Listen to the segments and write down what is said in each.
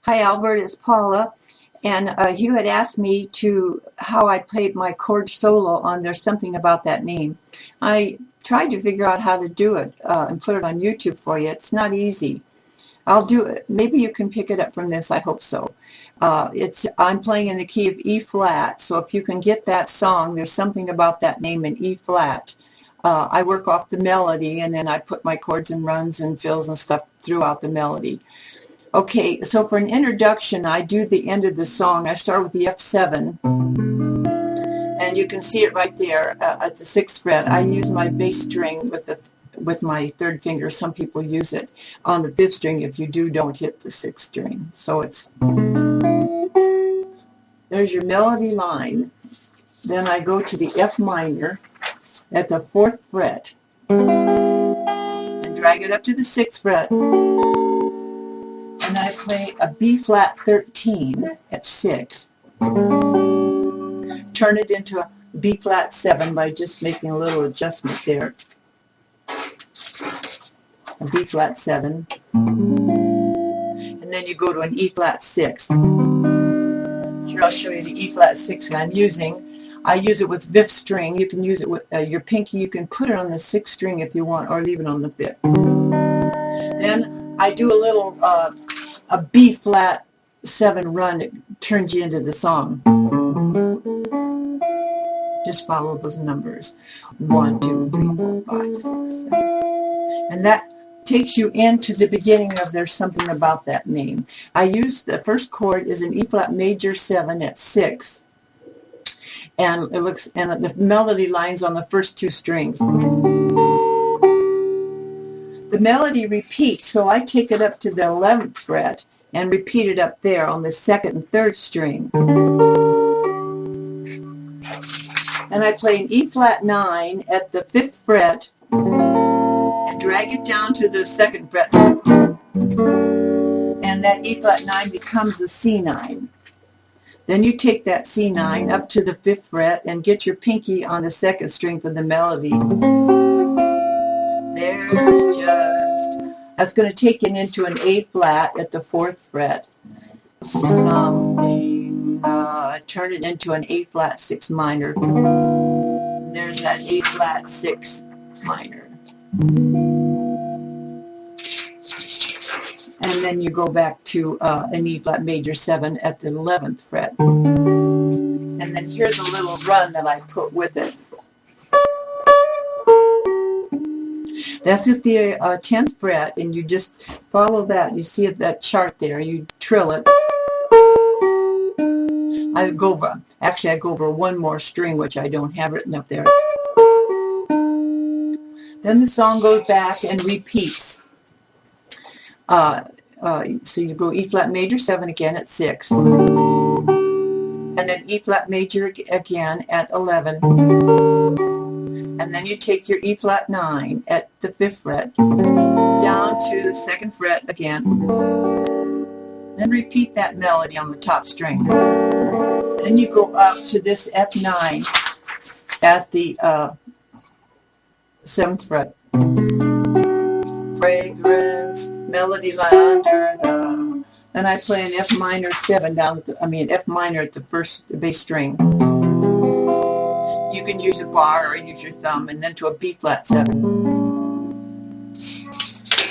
Hi Albert, it's Paula, and you had asked me how I played my chord solo on There's Something About That Name. I tried to figure out how to do it and put it on YouTube for you. It's not easy. I'll do it. Maybe you can pick it up from this. I hope so. I'm playing in the key of E flat, so if you can get that song, There's Something About That Name in E flat. I work off the melody, and then I put my chords and runs and fills and stuff throughout the melody. Okay, so for an introduction, I do the end of the song. I start with the F7, and you can see it right there at the 6th fret. I use my bass string with my third finger. Some people use it on the 5th string. If you don't hit the 6th string. So there's your melody line. Then I go to the F minor at the 4th fret and drag it up to the 6th fret. And I play a B flat 13 at 6. Turn it into a B flat 7 by just making a little adjustment there. A B flat 7. And then you go to an E flat 6. Here I'll show you the E flat 6 that I use it with 5th string. You can use it with your pinky. You can put it on the 6th string if you want, or leave it on the 5th. Then I do a little a B flat 7 run. It turns you into the song. Just follow those numbers. 1, 2, 3, 4, 5, 6, 7. And that takes you into the beginning of There's Something About That Name. I use the first chord is an E flat major 7 at 6. And the melody line's on the first 2 strings. The melody repeats, so I take it up to the 11th fret and repeat it up there on the 2nd and 3rd string. And I play an E flat 9 at the 5th fret and drag it down to the 2nd fret. And that E flat 9 becomes a C9. Then you take that C9 up to the 5th fret and get your pinky on the 2nd string for the melody. That's going to take it into an A flat at the 4th fret. Turn it into an A flat 6 minor. There's that A flat 6 minor. And then you go back to an E flat major 7 at the 11th fret. And then here's a little run that I put with it. That's at the 10th fret, and you just follow that. You see that chart there. You trill it. I go over one more string, which I don't have written up there. Then the song goes back and repeats. So you go E flat major 7 again at 6. And then E flat major again at 11. And then you take your E flat 9 at the 5th fret down to the 2nd fret again. Then repeat that melody on the top string. Then you go up to this F9 at the 7th fret. Fragrance, melody line under the... And I play an F minor 7 F minor at the first bass string. You can use a bar or use your thumb, and then to a B flat 7.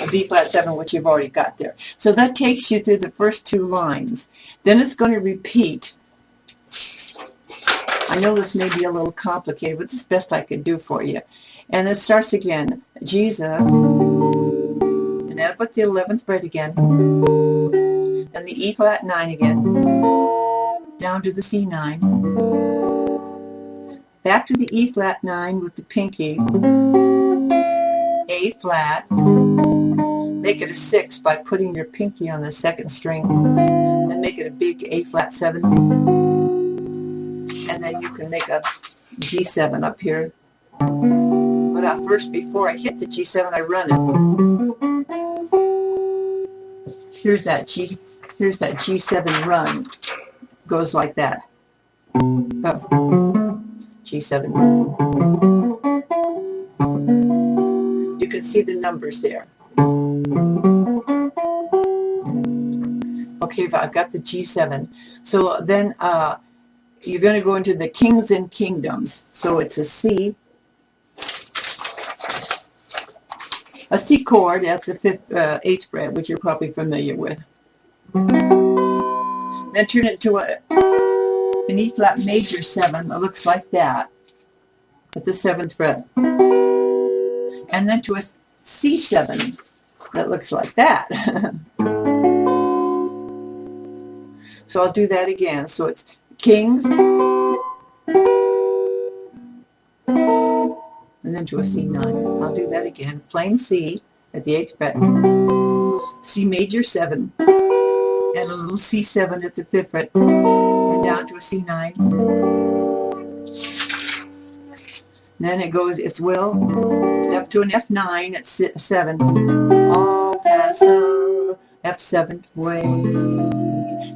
A B flat 7, which you've already got there. So that takes you through the first 2 lines. Then it's going to repeat. I know this may be a little complicated, but this is the best I could do for you. And it starts again. Jesus. And then up at the 11th fret again. Then the E flat 9 again. Down to the C9. Back to the E flat 9 with the pinky. A flat. Make it a 6 by putting your pinky on the 2nd string. And make it a big A flat 7. And then you can make a G7 up here. But first, before I hit the G7, I run it. Here's that G7 run. Goes like that. G7. You can see the numbers there. Okay, I've got the G7. So then you're going to go into the Kings and Kingdoms. So it's a C chord at the 8th fret, which you're probably familiar with. Then turn it to an E flat major 7 that looks like that at the 7th fret. And then to a C7 that looks like that. So I'll do that again. So it's Kings, and then to a C9. I'll do that again. Plain C at the 8th fret, C major 7, and a little C7 at the 5th fret, and down to a C9. Then it goes, it's will, up to an F9 at 7. All pass F7 way.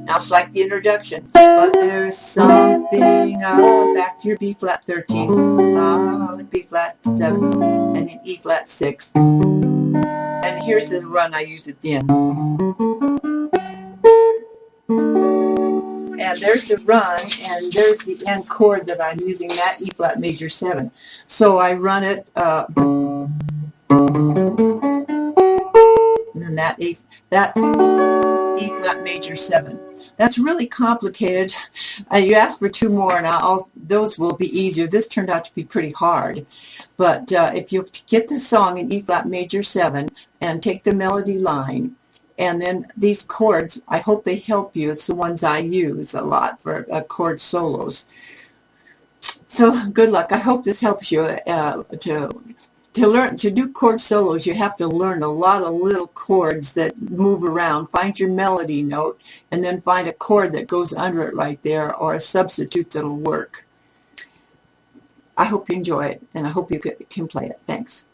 Now it's like the introduction. But there's something back to your B flat 13, B flat 7, and then E flat 6. And here's the run I use at the end. And there's the run, and there's the end chord that I'm using, that E flat major 7. So I run it, and then that E flat major 7. That's really complicated. You asked for 2 more, and those will be easier. This turned out to be pretty hard. But if you get the song in E flat major 7 and take the melody line, and then these chords, I hope they help you. It's the ones I use a lot for chord solos. So good luck. I hope this helps you to learn to do chord solos. You have to learn a lot of little chords that move around. Find your melody note, and then find a chord that goes under it right there, or a substitute that'll work. I hope you enjoy it, and I hope you can play it. Thanks.